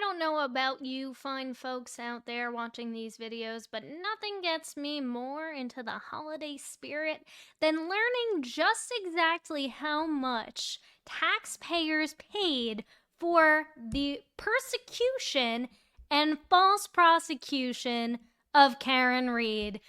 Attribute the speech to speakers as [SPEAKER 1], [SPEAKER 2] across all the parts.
[SPEAKER 1] don't know about you fine folks out there watching these videos, but nothing gets me more into the holiday spirit than learning just exactly how much taxpayers paid for the persecution and false prosecution of Karen Read.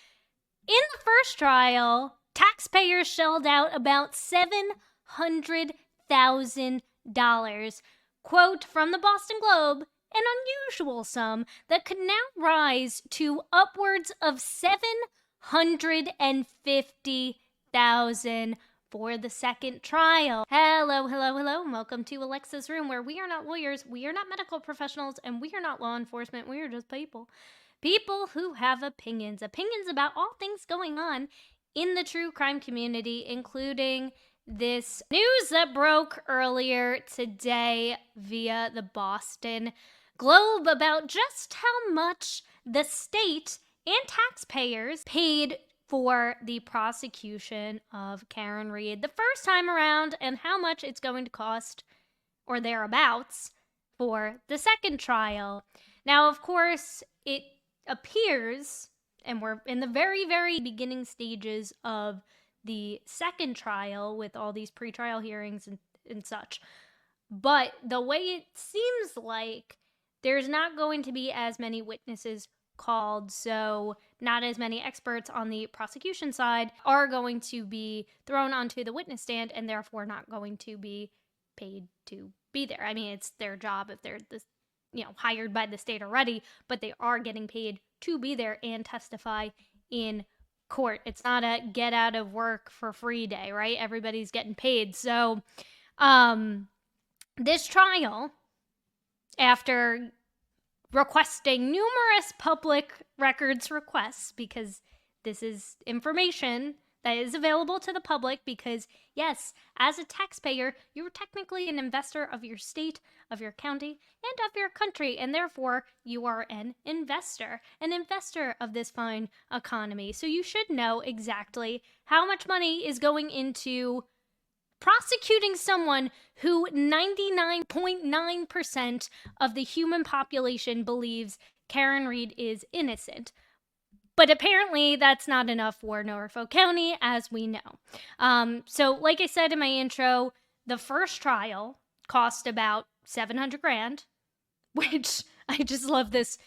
[SPEAKER 1] In the first trial, taxpayers shelled out about $700,000. Quote from the Boston Globe, an unusual sum that could now rise to upwards of $750,000 for the second trial. Hello, and welcome to Alexasrewm, where we are not lawyers, we are not medical professionals, and we are not law enforcement, we are just people. People who have opinions about all things going on in the true crime community, including this news that broke earlier today via the Boston Globe about just how much the state and taxpayers paid for the prosecution of Karen Read the first time around, and how much it's going to cost, or thereabouts, for the second trial. Now, of course, it appears, and we're in the very, very beginning stages of the second trial with all these pretrial hearings and such. But the way it seems like there's not going to be as many witnesses called, so not as many experts on the prosecution side are going to be thrown onto the witness stand, and therefore not going to be paid to be there. I mean, it's their job if they're hired by the state already, but they are getting paid to be there and testify in court. It's not a get out of work for free day, right? Everybody's getting paid. So this trial, after requesting numerous public records requests, because this is information that is available to the public, because yes, as a taxpayer, you're technically an investor of your state, of your county, and of your country, and therefore you are an investor of this fine economy. So you should know exactly how much money is going into prosecuting someone who 99.9% of the human population believes Karen Read is innocent. But apparently that's not enough for Norfolk County, as we know. So like I said in my intro, the first trial cost about $700,000, which I just love this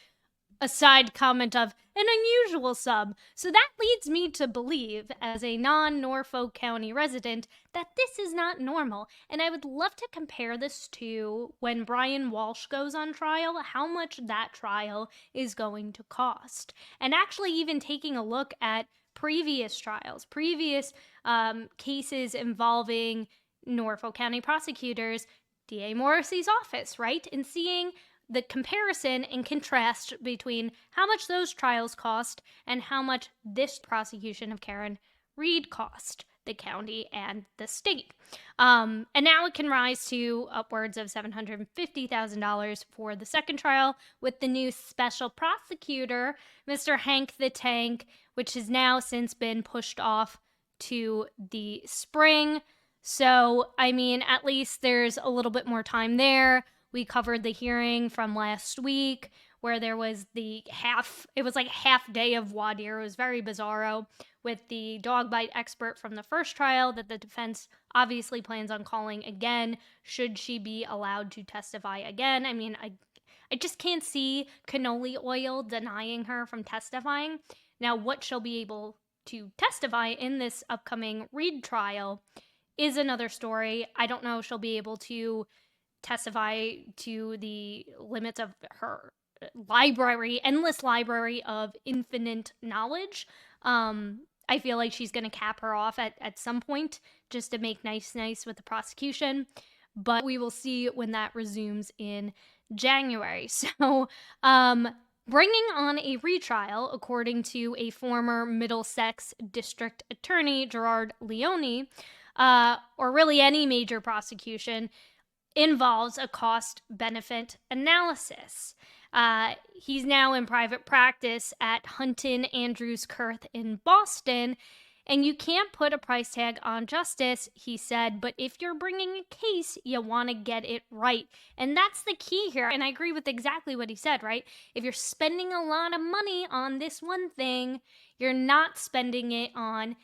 [SPEAKER 1] aside comment of an unusual sum. So that leads me to believe, as a non-Norfolk County resident, that this is not normal. And I would love to compare this to when Brian Walsh goes on trial, how much that trial is going to cost. And actually even taking a look at previous trials, previous cases involving Norfolk County prosecutors, D.A. Morrissey's office, right? And seeing the comparison and contrast between how much those trials cost and how much this prosecution of Karen Read cost the county and the state. And now it can rise to upwards of $750,000 for the second trial with the new special prosecutor, Mr. Hank the Tank, which has now since been pushed off to the spring. So, I mean, at least there's a little bit more time there. We covered the hearing from last week where there was half day of voir dire. It was very bizarro, with the dog bite expert from the first trial that the defense obviously plans on calling again should she be allowed to testify again. I mean, I just can't see Cannoli Oil denying her from testifying. Now, what she'll be able to testify in this upcoming Read trial is another story. I don't know if she'll be able to testify to the limits of her endless library of infinite knowledge. I feel like she's going to cap her off at some point just to make nice with the prosecution, but we will see when that resumes in January. So, bringing on a retrial, according to a former Middlesex District Attorney, Gerard Leone, or really any major prosecution, involves a cost-benefit analysis. He's now in private practice at Hunton Andrews Kurth in Boston, And you can't put a price tag on justice, he said, but if you're bringing a case, you want to get it right. And that's the key here. And I agree with exactly what he said, right? If you're spending a lot of money on this one thing, you're not spending it on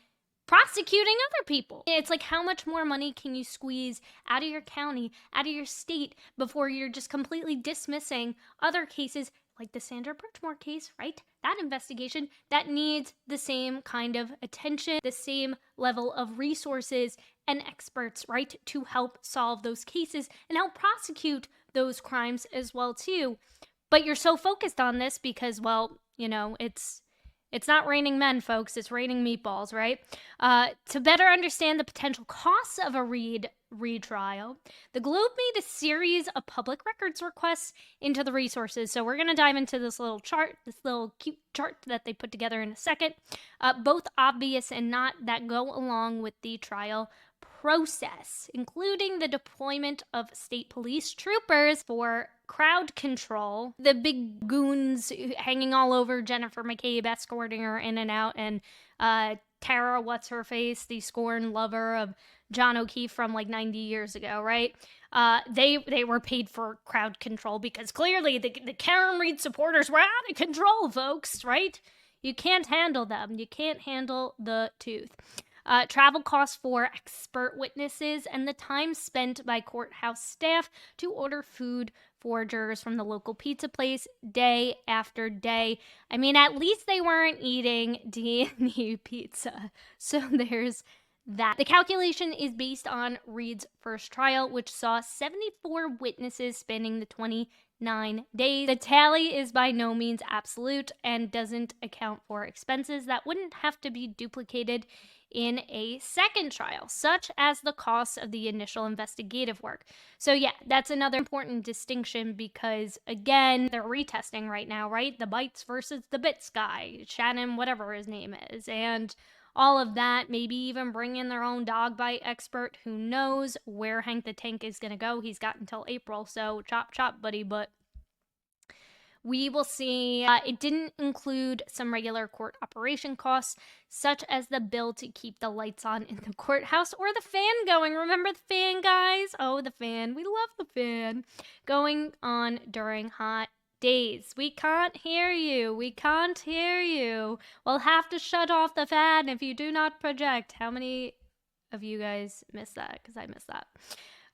[SPEAKER 1] prosecuting other people. It's like, how much more money can you squeeze out of your county, out of your state, before you're just completely dismissing other cases like the Sandra Birchmore case, right? That investigation that needs the same kind of attention, the same level of resources and experts, right, to help solve those cases and help prosecute those crimes as well too. But you're so focused on this because, well, you know, it's not raining men, folks. It's raining meatballs, right? To better understand the potential costs of a retrial, the Globe made a series of public records requests into the resources. So we're going to dive into this little chart, this little cute chart that they put together in a second, both obvious and not, that go along with the trial process, including the deployment of state police troopers for crowd control, the big goons hanging all over Jennifer McCabe, escorting her in and out, and Tara, what's-her-face, the scorned lover of John O'Keefe from like 90 years ago, right? They were paid for crowd control because clearly the Karen Read supporters were out of control, folks, right? You can't handle them. You can't handle the tooth. Travel costs for expert witnesses, and the time spent by courthouse staff to order food for jurors from the local pizza place day after day. I mean, at least they weren't eating D&E pizza. So there's that. The calculation is based on Read's first trial, which saw 74 witnesses spanning the 29 days. The tally is by no means absolute and doesn't account for expenses that wouldn't have to be duplicated in a second trial, such as the costs of the initial investigative work. So yeah, that's another important distinction because, again, they're retesting right now, right? The Bites versus the Bits guy, Shannon, whatever his name is, and all of that, maybe even bring in their own dog bite expert. Who knows where Hank the Tank is going to go? He's got until April, so chop chop, buddy, but we will see. It didn't include some regular court operation costs, such as the bill to keep the lights on in the courthouse or the fan going. Remember the fan, guys? Oh, the fan. We love the fan. Going on during hot days. We can't hear you. We can't hear you. We'll have to shut off the fan if you do not project. How many of you guys missed that? Because I missed that.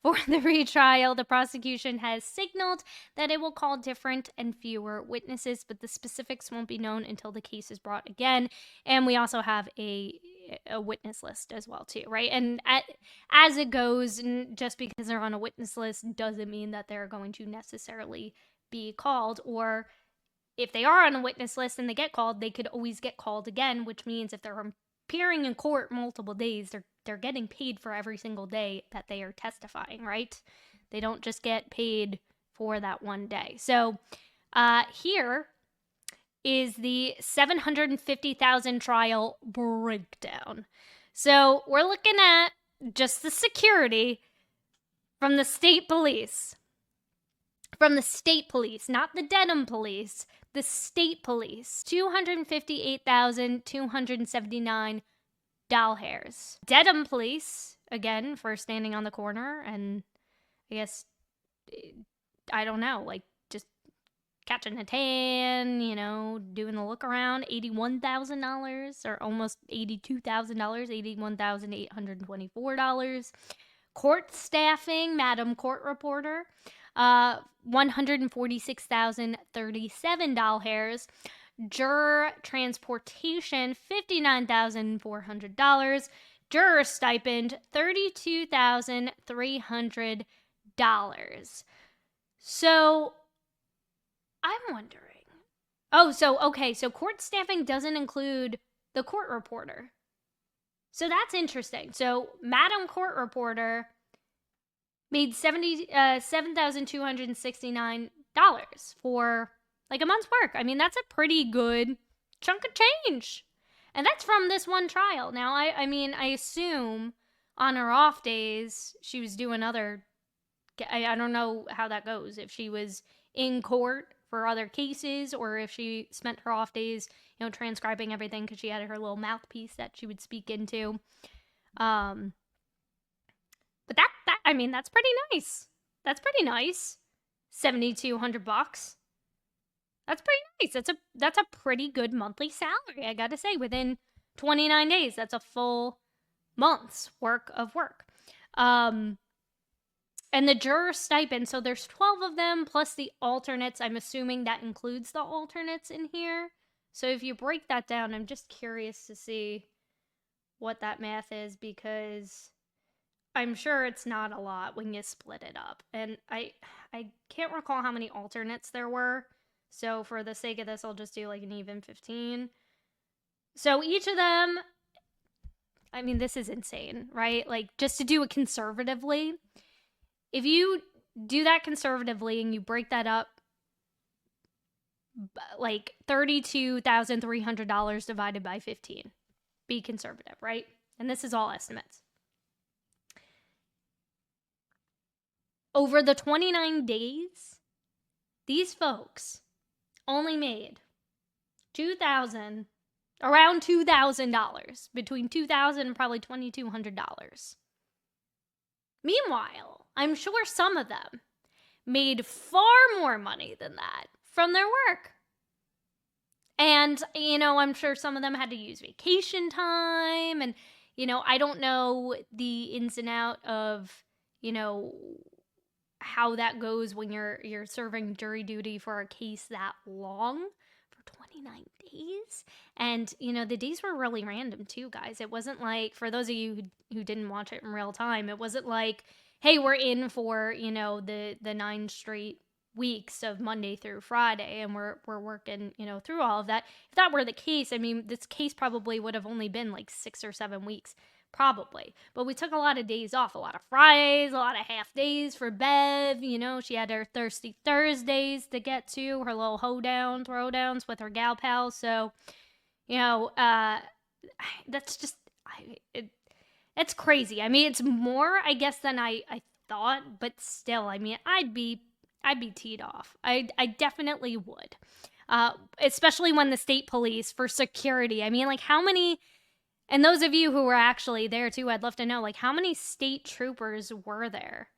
[SPEAKER 1] For the retrial, the prosecution has signaled that it will call different and fewer witnesses, but the specifics won't be known until the case is brought again. And we also have a witness list as well, too, right? And as it goes, just because they're on a witness list doesn't mean that they're going to necessarily be called. Or if they are on a witness list and they get called, they could always get called again, which means if they're appearing in court multiple days, they're getting paid for every single day that they are testifying, right? They don't just get paid for that one day. So here is the $750,000 trial breakdown. So we're looking at just the security from the state police. From the state police, not the Dedham police, the state police, $258,279 doll hairs. Dedham police, again, for standing on the corner and I guess, I don't know, like just catching a tan, you know, doing the look around, $81,000 or almost $82,000, $81,824. Court staffing, Madam Court Reporter, $146,037 doll hairs. Juror transportation, $59,400. Juror stipend, $32,300. So, I'm wondering. So court staffing doesn't include the court reporter. So that's interesting. So, Madam Court Reporter made $7,269 for like a month's work. I mean, that's a pretty good chunk of change. And that's from this one trial. Now, I mean, I assume on her off days, she was doing other, I don't know how that goes. If she was in court for other cases, or if she spent her off days, transcribing everything because she had her little mouthpiece that she would speak into. But I mean, that's pretty nice. That's pretty nice. $7,200. That's pretty nice. That's a pretty good monthly salary, I gotta say. Within 29 days, that's a full month's work of work. And the juror stipend, so there's 12 of them, plus the alternates. I'm assuming that includes the alternates in here. So if you break that down, I'm just curious to see what that math is, because I'm sure it's not a lot when you split it up. And I can't recall how many alternates there were. So for the sake of this, I'll just do like an even 15. So each of them, I mean, this is insane, right? Like, just to do it conservatively, if you do that conservatively and you break that up, like $32,300 divided by 15. Be conservative, right? And this is all estimates. Over the 29 days, these folks only made around $2,000, between $2,000 and probably $2,200. Meanwhile, I'm sure some of them made far more money than that from their work. And, I'm sure some of them had to use vacation time, and, I don't know the ins and out of, how that goes when you're serving jury duty for a case that long, for 29 days. And, the days were really random too, guys. It wasn't like, for those of you who didn't watch it in real time, it wasn't like, hey, we're in for, the 9 straight weeks of Monday through Friday, and we're working, through all of that. If that were the case, I mean, this case probably would have only been like 6 or 7 weeks. Probably. But we took a lot of days off, a lot of Fridays, a lot of half days for Bev. She had her Thirsty Thursdays to get to, her little throwdowns with her gal pals. So, that's just, it's crazy. I mean, it's more, I guess, than I thought, but still, I mean, I'd be teed off. I definitely would. Especially when the state police for security. I mean, like, how many... And those of you who were actually there too, I'd love to know, like, how many state troopers were there?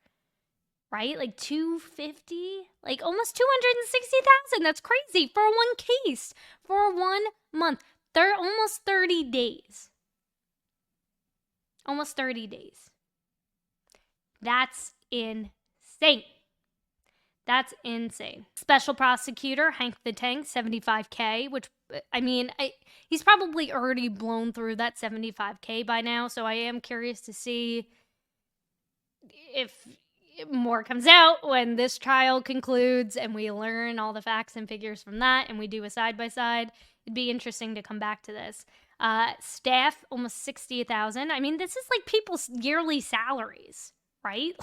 [SPEAKER 1] Right? Like 250? Like almost 260,000. That's crazy for one case, for 1 month. They're almost 30 days. Almost 30 days. That's insane. That's insane. Special prosecutor Hank the Tank, $75K, which, I mean, he's probably already blown through that $75K by now, so I am curious to see if more comes out when this trial concludes and we learn all the facts and figures from that and we do a side-by-side. It'd be interesting to come back to this. Staff, almost 60,000. I mean, this is like people's yearly salaries, right?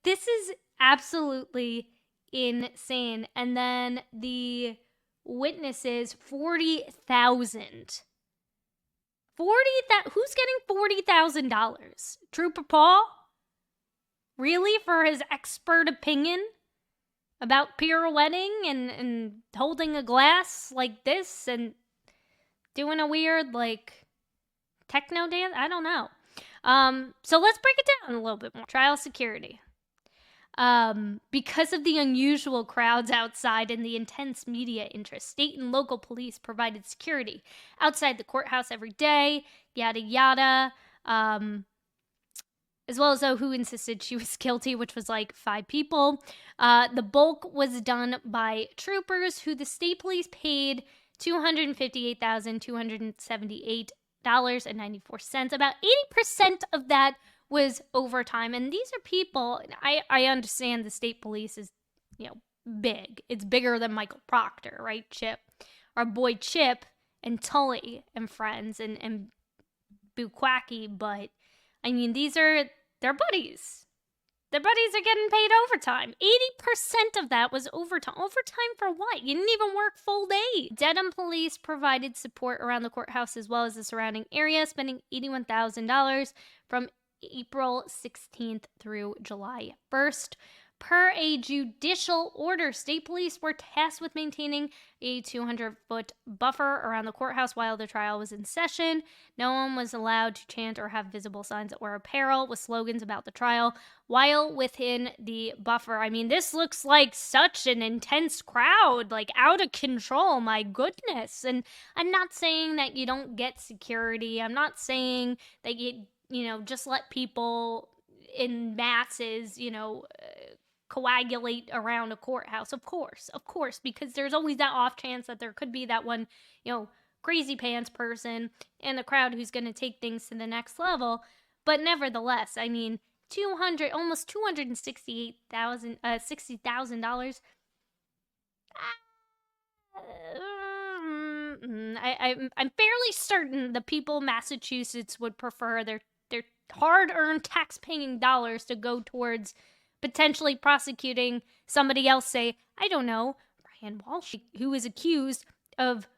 [SPEAKER 1] This is absolutely insane. And then the witnesses, 40,000. Who's getting $40,000? Trooper Paul? Really? For his expert opinion about pirouetting and holding a glass like this and doing a weird, like, techno dance? I don't know. So let's break it down a little bit more. Trial security. Because of the unusual crowds outside and the intense media interest, state and local police provided security outside the courthouse every day, yada yada. As well as who insisted she was guilty, which was like 5 people. The bulk was done by troopers who the state police paid $258,278.94. About 80% of that was overtime. And these are people, I understand the state police is, big. It's bigger than Michael Proctor, right? Chip, our boy Chip and Tully and friends and Bukwaki. But I mean, they're buddies. Their buddies are getting paid overtime. 80% of that was overtime. Overtime for what? You didn't even work full day. Dedham police provided support around the courthouse as well as the surrounding area, spending $81,000 from April 16th through July 1st. Per a judicial order, state police were tasked with maintaining a 200-foot buffer around the courthouse while the trial was in session. No one was allowed to chant or have visible signs or apparel with slogans about the trial while within the buffer. I mean, this looks like such an intense crowd, like out of control, my goodness. And I'm not saying that you don't get security. I'm not saying that just let people in masses, coagulate around a courthouse. Of course, because there's always that off chance that there could be that one, crazy pants person in the crowd who's going to take things to the next level. But nevertheless, I mean, almost $60,000. I'm fairly certain the people of Massachusetts would prefer their hard-earned tax-paying dollars to go towards potentially prosecuting somebody else, say, I don't know, Brian Walsh, who is accused of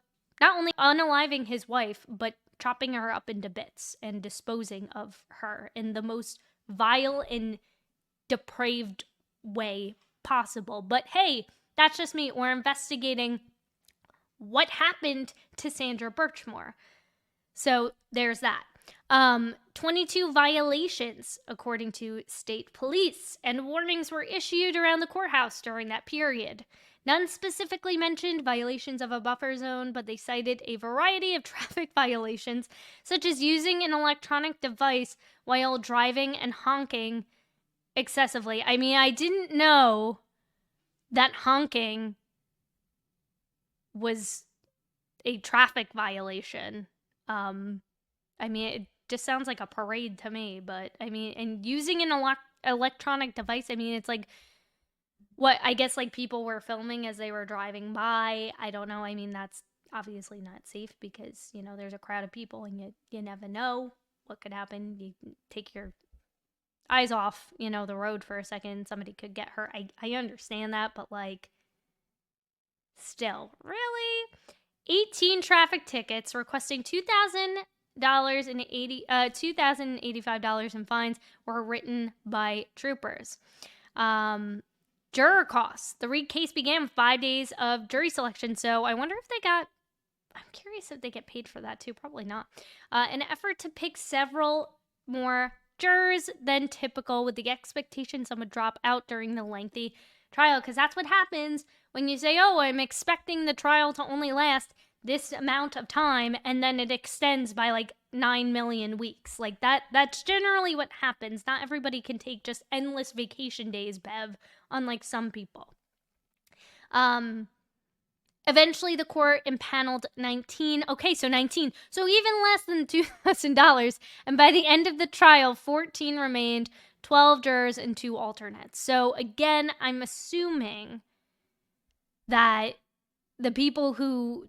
[SPEAKER 1] not only unaliving his wife, but chopping her up into bits and disposing of her in the most vile and depraved way possible. But hey, that's just me. We're investigating what happened to Sandra Birchmore. So there's that. 22 violations, according to state police, and warnings were issued around the courthouse during that period. None specifically mentioned violations of a buffer zone, but they cited a variety of traffic violations, such as using an electronic device while driving and honking excessively. I mean, I didn't know that honking was a traffic violation. I mean, it just sounds like a parade to me, but I mean, and using an electronic device, I mean, it's like what I guess like people were filming as they were driving by. I don't know. I mean, that's obviously not safe because, there's a crowd of people and you never know what could happen. You take your eyes off, the road for a second. Somebody could get hurt. I understand that, but like, still, really? 18 traffic tickets requesting $2,085 in fines were written by troopers. Juror costs. The Reed case began with 5 days of jury selection, so I wonder if I'm curious if they get paid for that too. Probably not. An effort to pick several more jurors than typical, with the expectation some would drop out during the lengthy trial, because that's what happens when you say, oh, I'm expecting the trial to only last this amount of time, and then it extends by like 9 million weeks. Like that's generally what happens. Not everybody can take just endless vacation days, Bev, unlike some people. Eventually the court impaneled 19. Okay, so 19. So even less than $2,000. And by the end of the trial, 14 remained, 12 jurors and 2 alternates. So again, I'm assuming that the people who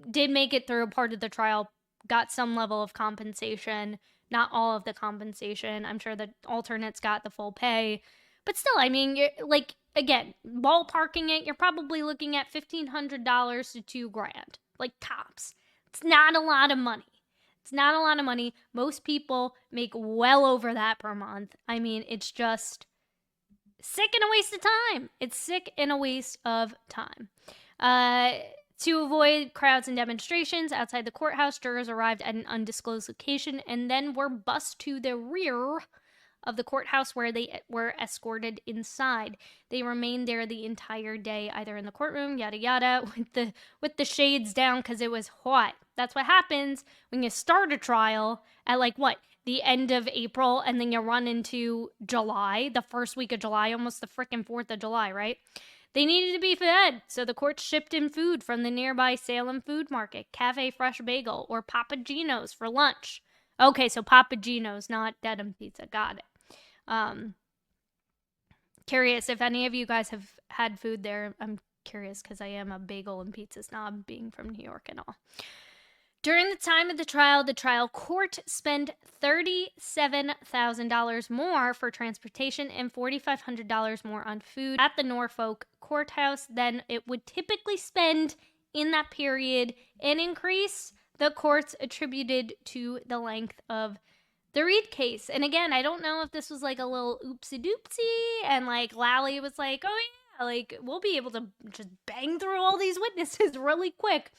[SPEAKER 1] did make it through a part of the trial got some level of compensation, not all of the compensation. I'm sure the alternates got the full pay. But still, I mean, you're, like, again, ballparking it, you're probably looking at $1,500 to $2,000, like tops. It's not a lot of money. Most people make well over that per month. I mean, it's just sick and a waste of time. To avoid crowds and demonstrations outside the courthouse, jurors arrived at an undisclosed location and then were bused to the rear of the courthouse, where they were escorted inside. They remained there the entire day, either in the courtroom, yada yada, with the shades down because it was hot. That's what happens when you start a trial at the end of April, and then you run into July, the first week of July, almost the frickin' 4th of July, right? They needed to be fed, so the court shipped in food from the nearby Salem Food Market, Cafe Fresh Bagel, or Papa Gino's for lunch. Okay, so Papa Gino's, not Dedham Pizza. Got it. Curious if any of you guys have had food there. I'm curious because I am a bagel and pizza snob, being from New York and all. During the time of the trial court spent $37,000 more for transportation and $4,500 more on food at the Norfolk courthouse than it would typically spend in that period, an increase the courts attributed to the length of the Reed case. And again, I don't know if this was like a little oopsie doopsie and like Lally was like, oh yeah, like we'll be able to just bang through all these witnesses really quick,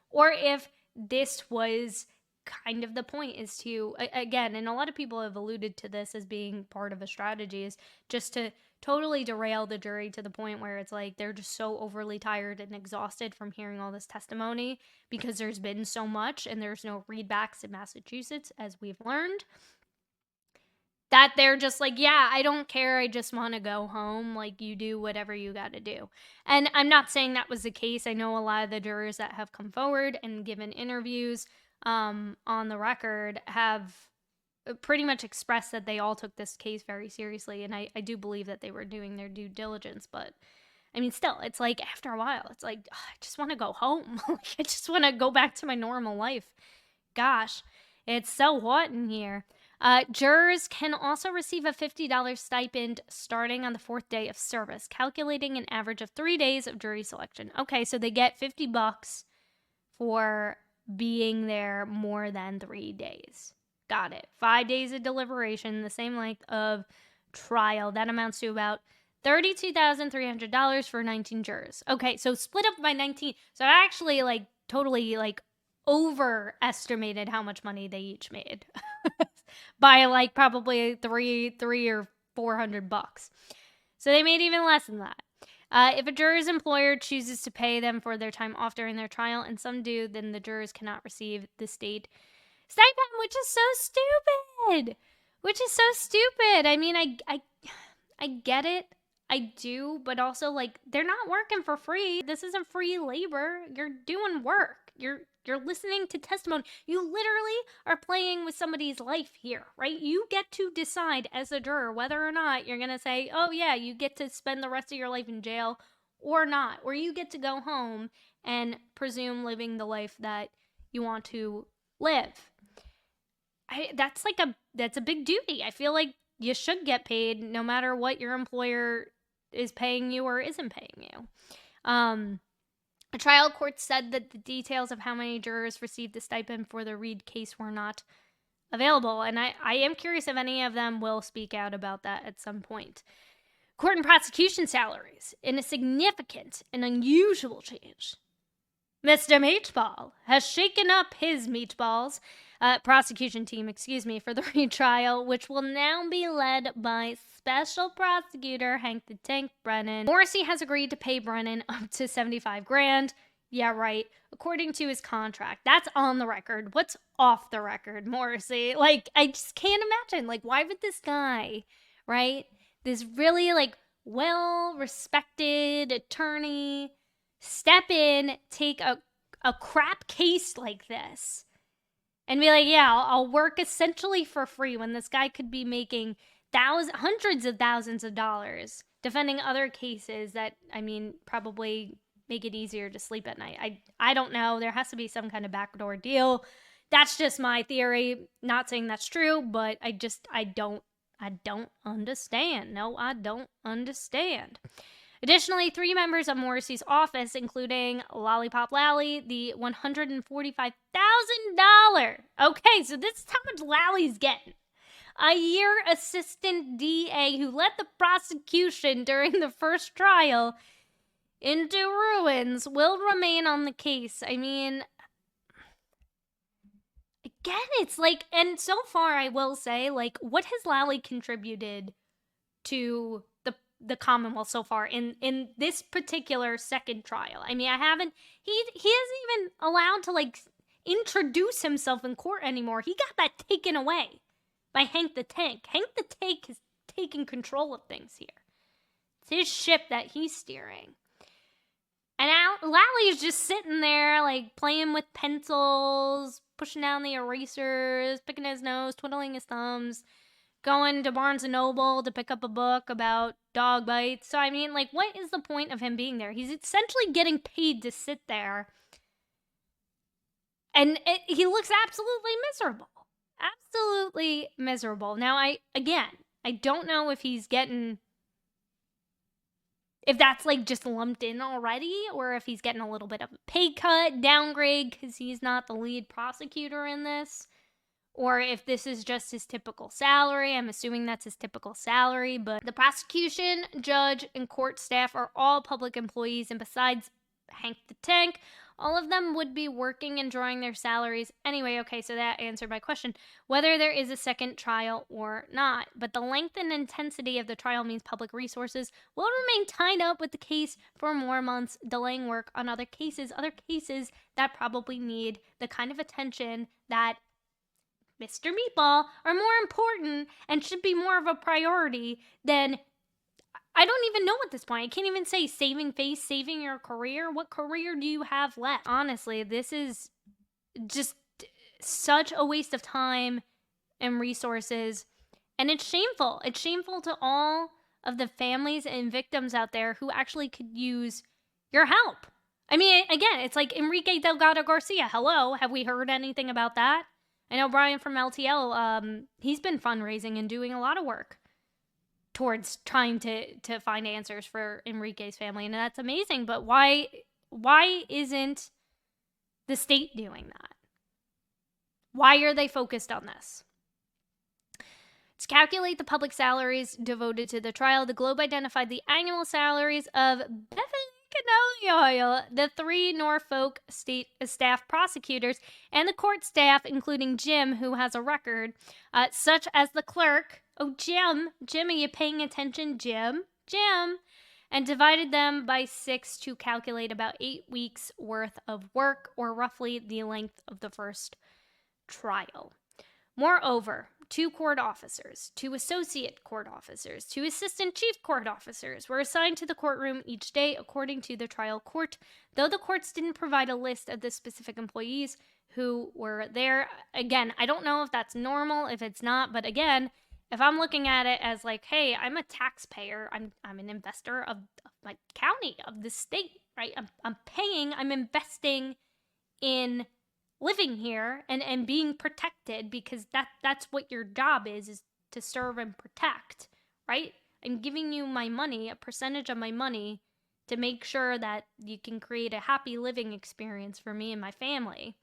[SPEAKER 1] or if this was kind of the point, is to, again, and a lot of people have alluded to this as being part of a strategy, is just to totally derail the jury to the point where it's like they're just so overly tired and exhausted from hearing all this testimony because there's been so much and there's no readbacks in Massachusetts, as we've learned, that they're just like, yeah, I don't care, I just want to go home, like you do whatever you got to do. And I'm not saying that was the case. I know a lot of the jurors that have come forward and given interviews on the record have pretty much expressed that they all took this case very seriously, and I do believe that they were doing their due diligence. But I mean, still, it's like after a while, it's like, ugh, I just want to go home. I just want to go back to my normal life. Gosh, it's so hot in here. Jurors can also receive a $50 stipend starting on the 4th day of service, calculating an average of 3 days of jury selection. Okay, so they get $50 for being there more than 3 days. Got it. 5 days of deliberation, the same length of trial. That amounts to about $32,300 for 19 jurors. Okay, so split up by 19. So I actually like totally like overestimated how much money they each made by like probably three or $400. So they made even less than that. If a juror's employer chooses to pay them for their time off during their trial, and some do, then the jurors cannot receive the state stipend, which is so stupid. I mean, I get it. I do, but also like they're not working for free. This isn't free labor. You're doing work. You're listening to testimony. You literally are playing with somebody's life here, right? You get to decide as a juror whether or not you're going to say, oh yeah, you get to spend the rest of your life in jail or not. Or you get to go home and presume living the life that you want to live. That's a big duty. I feel like you should get paid no matter what your employer is paying you or isn't paying you. A trial court said that the details of how many jurors received the stipend for the Reed case were not available, and I am curious if any of them will speak out about that at some point. Court and prosecution salaries, in a significant and unusual change. Mr. Meatball has shaken up his meatballs, prosecution team, for the retrial, which will now be led by Special Prosecutor Hank the Tank Brennan. Morrissey has agreed to pay Brennan up to $75,000. Yeah, right. According to his contract. That's on the record. What's off the record, Morrissey? Like, I just can't imagine. Like, why would this guy, right? This really, like, well-respected attorney step in, take a crap case like this and be like, yeah, I'll work essentially for free when this guy could be making hundreds of thousands of dollars defending other cases that, I mean, probably make it easier to sleep at night. I don't know. There has to be some kind of backdoor deal. That's just my theory. Not saying that's true, but I don't understand. No, I don't understand. Additionally, 3 members of Morrissey's office, including Lollipop Lally, the $145,000. Okay, so this is how much Lally's getting. A year assistant DA who led the prosecution during the first trial into ruins will remain on the case. I mean, again, it's like, and so far I will say, like, what has Lally contributed to the Commonwealth so far in this particular second trial? I mean, he isn't even allowed to like introduce himself in court anymore. He got that taken away by Hank the Tank. Hank the Tank is taking control of things here. It's his ship that he's steering. And Lally's just sitting there like playing with pencils, pushing down the erasers, picking his nose, twiddling his thumbs, going to Barnes & Noble to pick up a book about dog bites. So, I mean, like, what is the point of him being there? He's essentially getting paid to sit there. And he looks absolutely miserable. Absolutely miserable. Now, I don't know if he's getting... if that's, like, just lumped in already, or if he's getting a little bit of a pay cut, downgrade, because he's not the lead prosecutor in this. or if this is just his typical salary. I'm assuming that's his typical salary, but the prosecution, judge, and court staff are all public employees, and besides Hank the Tank, all of them would be working and drawing their salaries anyway. Okay, so that answered my question, whether there is a second trial or not. But the length and intensity of the trial means public resources will remain tied up with the case for more months, delaying work on other cases that probably need the kind of attention that Mr. Meatball are more important and should be more of a priority than, I don't even know at this point. I can't even say saving face, saving your career. What career do you have left? Honestly, this is just such a waste of time and resources. And it's shameful. It's shameful to all of the families and victims out there who actually could use your help. I mean, again, it's like Enrique Delgado Garcia. Hello, have we heard anything about that? I know Brian from LTL, he's been fundraising and doing a lot of work towards trying to find answers for Enrique's family, and that's amazing. But why isn't the state doing that? Why are they focused on this? To calculate the public salaries devoted to the trial, the Globe identified the annual salaries of Beverly Cannoli Oil, the 3 Norfolk state staff prosecutors, and the court staff, including Jim, who has a record, such as the clerk. Oh, Jim, are you paying attention, Jim? And divided them by 6 to calculate about 8 weeks worth of work, or roughly the length of the first trial. Moreover, 2 court officers, 2 associate court officers, 2 assistant chief court officers were assigned to the courtroom each day according to the trial court, though the courts didn't provide a list of the specific employees who were there. Again, I don't know if that's normal, if it's not, but again, if I'm looking at it as like, hey, I'm a taxpayer, I'm an investor of my county, of the state, right? I'm investing in living here and being protected, because that's what your job is to serve and protect, right? I'm giving you my money, a percentage of my money, to make sure that you can create a happy living experience for me and my family.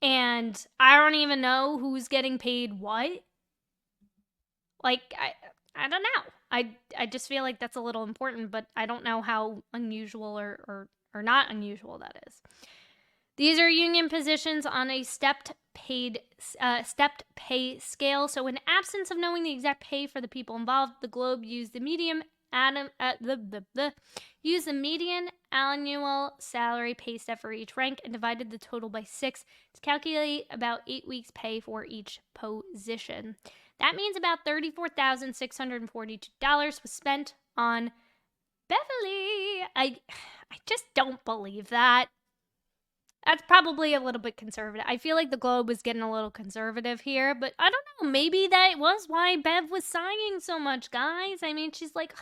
[SPEAKER 1] And I don't even know who's getting paid what. Like, I don't know. I just feel like that's a little important, but I don't know how unusual or not unusual that is. These are union positions on a stepped pay scale. So in absence of knowing the exact pay for the people involved, the Globe used the median annual salary pay step for each rank and divided the total by 6 to calculate about 8 weeks pay for each position. That means about $34,642 was spent on Beverly. I just don't believe that. That's probably a little bit conservative. I feel like the Globe was getting a little conservative here, but I don't know. Maybe that was why Bev was sighing so much, guys. I mean, she's like,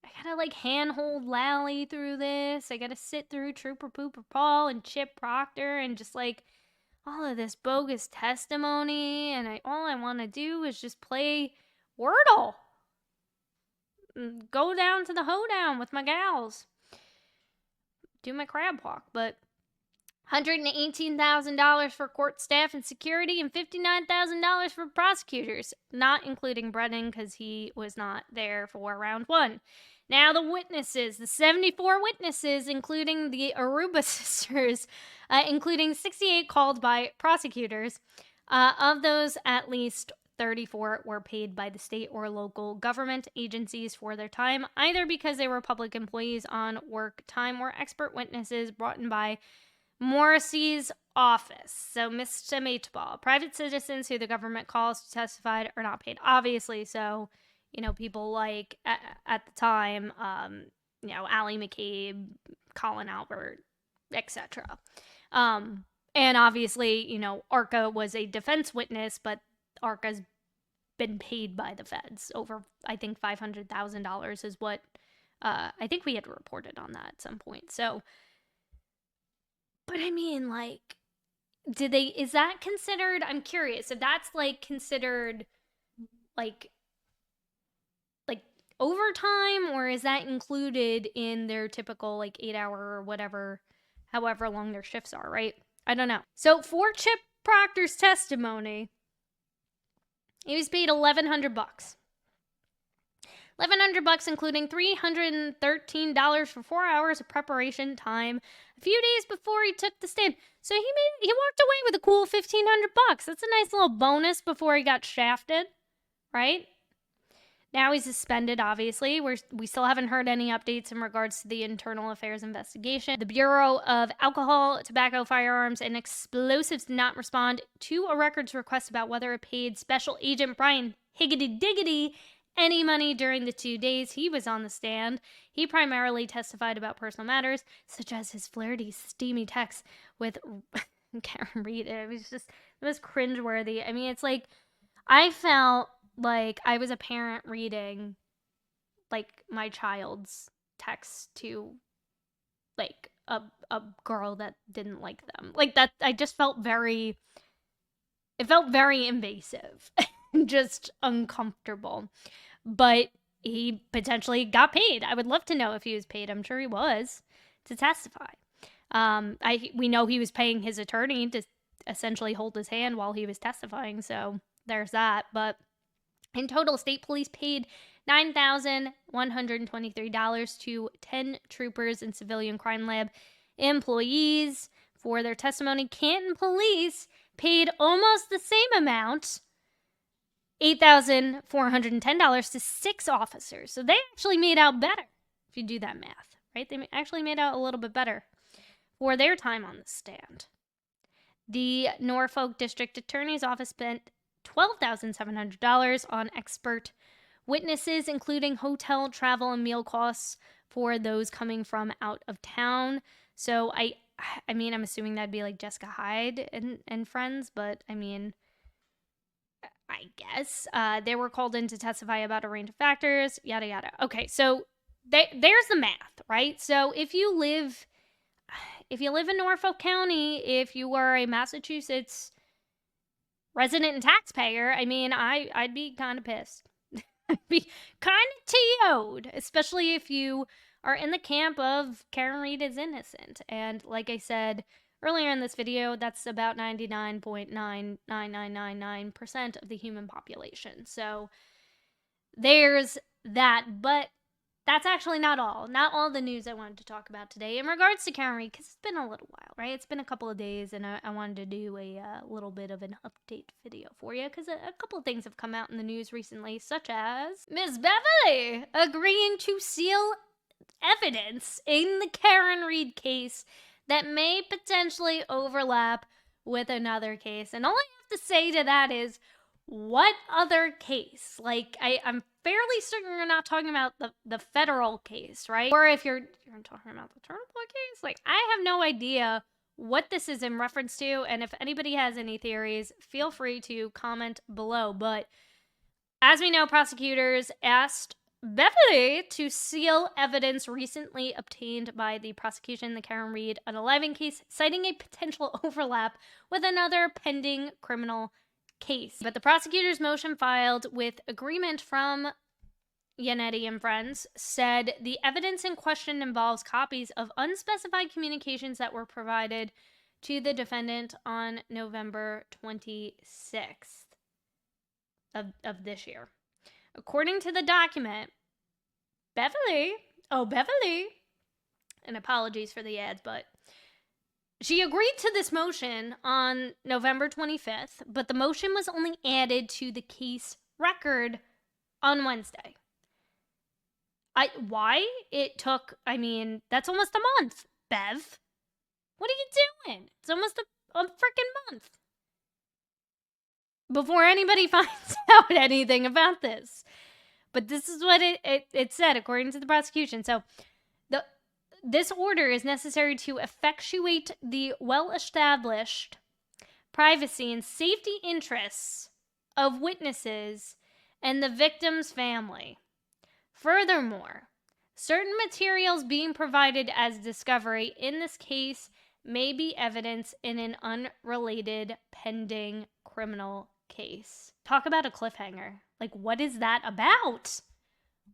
[SPEAKER 1] I gotta like handhold Lally through this. I gotta sit through Trooper Pooper Paul and Chip Proctor and just like all of this bogus testimony, and all I want to do is just play Wordle. Go down to the hoedown with my gals. Do my crab walk, but $118,000 for court staff and security and $59,000 for prosecutors, not including Brennan because he was not there for round 1. Now the witnesses, the 74 witnesses, including the Aruba sisters, including 68 called by prosecutors. Of those, at least 34 were paid by the state or local government agencies for their time, either because they were public employees on work time or expert witnesses brought in by Morrissey's office. So Mr. Meatball, private citizens who the government calls to testify are not paid, obviously. So, you know, people like at the time, you know, Allie McCabe, Colin Albert, etc. And obviously, you know, Arca was a defense witness, but Arca's been paid by the feds over, I think, $500,000 is what I think we had reported on that at some point. So, but I mean, like, is that considered, I'm curious, if that's like considered like overtime, or is that included in their typical like 8-hour or whatever, however long their shifts are, right? I don't know. So for Chip Proctor's testimony, he was paid $1,100. $1,100, including $313 for 4 hours of preparation time a few days before he took the stand. So he walked away with a cool $1,500. That's a nice little bonus before he got shafted, right? Now he's suspended, obviously. We still haven't heard any updates in regards to the internal affairs investigation. The Bureau of Alcohol, Tobacco, Firearms, and Explosives did not respond to a records request about whether it paid Special Agent Brian Higgity Diggity any money during the 2 days he was on the stand. He primarily testified about personal matters, such as his flirty, steamy texts with Karen Reed. It was cringeworthy. I mean, it's like, I felt like I was a parent reading, like, my child's text to, like, a girl that didn't like them. Like, that, I just felt it felt very invasive. Just uncomfortable. But he potentially got paid. I would love to know if he was paid. I'm sure he was, to testify. We know he was paying his attorney to essentially hold his hand while he was testifying, so there's that. But in total, state police paid $9,123 to 10 troopers and civilian crime lab employees for their testimony. Canton police paid almost the same amount, $8,410, to 6 officers. So they actually made out better, if you do that math, right? They actually made out a little bit better for their time on the stand. The Norfolk District Attorney's Office spent $12,700 on expert witnesses, including hotel, travel, and meal costs for those coming from out of town. So I mean, I'm assuming that'd be like Jessica Hyde and friends, but I mean, I guess they were called in to testify about a range of factors, yada yada. Okay, so there's the math, right? So if you live in Norfolk County, if you were a Massachusetts resident and taxpayer, I mean, I'd be kind of pissed. I'd be kind of TO'd, especially if you are in the camp of Karen Reed is innocent. And like I said earlier in this video, that's about 99.99999% of the human population. So there's that. But that's actually not all the news I wanted to talk about today in regards to Karen Reed, because it's been a little while, right? It's been a couple of days, and I wanted to do a little bit of an update video for you, because a couple of things have come out in the news recently, such as Ms. Beverly agreeing to seal evidence in the Karen Reed case that may potentially overlap with another case. And all I have to say to that is, what other case? Like, I'm fairly certain you're not talking about the federal case, right? Or if you're talking about the Turnbull case, like, I have no idea what this is in reference to. And if anybody has any theories, feel free to comment below. But as we know, prosecutors asked Beverly to seal evidence recently obtained by the prosecution in the Karen Reed unaliving case, citing a potential overlap with another pending criminal case. But the prosecutor's motion, filed with agreement from Yannetti and friends, said the evidence in question involves copies of unspecified communications that were provided to the defendant on November 26th of this year. According to the document, Beverly, and apologies for the ads, but she agreed to this motion on November 25th, but the motion was only added to the case record on Wednesday. Why? It took, I mean, that's almost a month, Bev. What are you doing? It's almost a freaking month before anybody finds out anything about this. But this is what it said, according to the prosecution. So this order is necessary to effectuate the well-established privacy and safety interests of witnesses and the victim's family. Furthermore, certain materials being provided as discovery in this case may be evidence in an unrelated pending criminal case. Talk about a cliffhanger. Like, what is that about?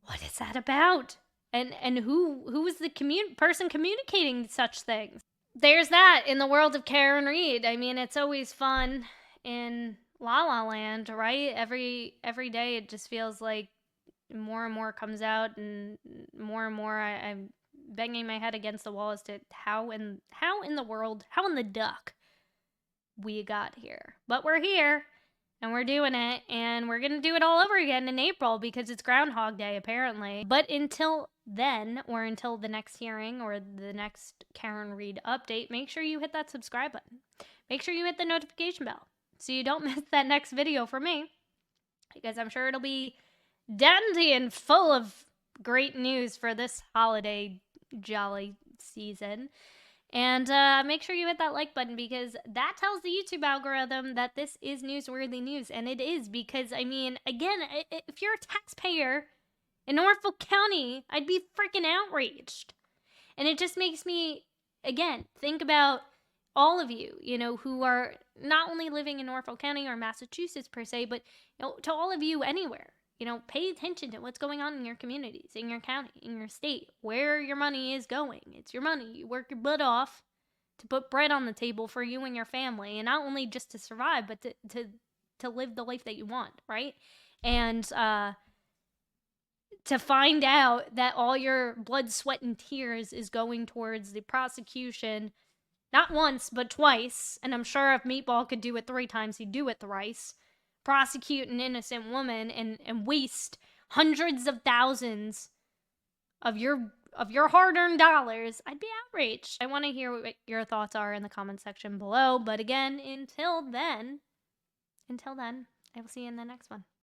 [SPEAKER 1] What is that about? And who is the person communicating such things? there's that in the world of Karen Read. I mean, it's always fun in La La Land, right? Every day it just feels like more and more comes out, and more I'm banging my head against the wall as to how in the world, how in the duck we got here. But we're here, and we're doing it, and we're gonna do it all over again in April because it's Groundhog Day, apparently. But until then, or until the next hearing or the next Karen Read update, make sure you hit that subscribe button. Make sure you hit the notification bell so you don't miss that next video from me, because I'm sure it'll be dandy and full of great news for this holiday jolly season. And make sure you hit that like button, because that tells the YouTube algorithm that this is newsworthy news. And it is, because, I mean, again, if you're a taxpayer in Norfolk County, I'd be freaking outraged. And it just makes me, again, think about all of you, who are not only living in Norfolk County or Massachusetts per se, but to all of you anywhere. Pay attention to what's going on in your communities, in your county, in your state, where your money is going. It's your money. You work your butt off to put bread on the table for you and your family, and not only just to survive, but to live the life that you want, right? And to find out that all your blood, sweat, and tears is going towards the prosecution, not once, but twice, and I'm sure if Meatball could do it 3 times, he'd do it thrice, prosecute an innocent woman and waste hundreds of thousands of your hard-earned dollars, I'd be outraged. I want to hear what your thoughts are in the comment section below. But again, until then, I will see you in the next one.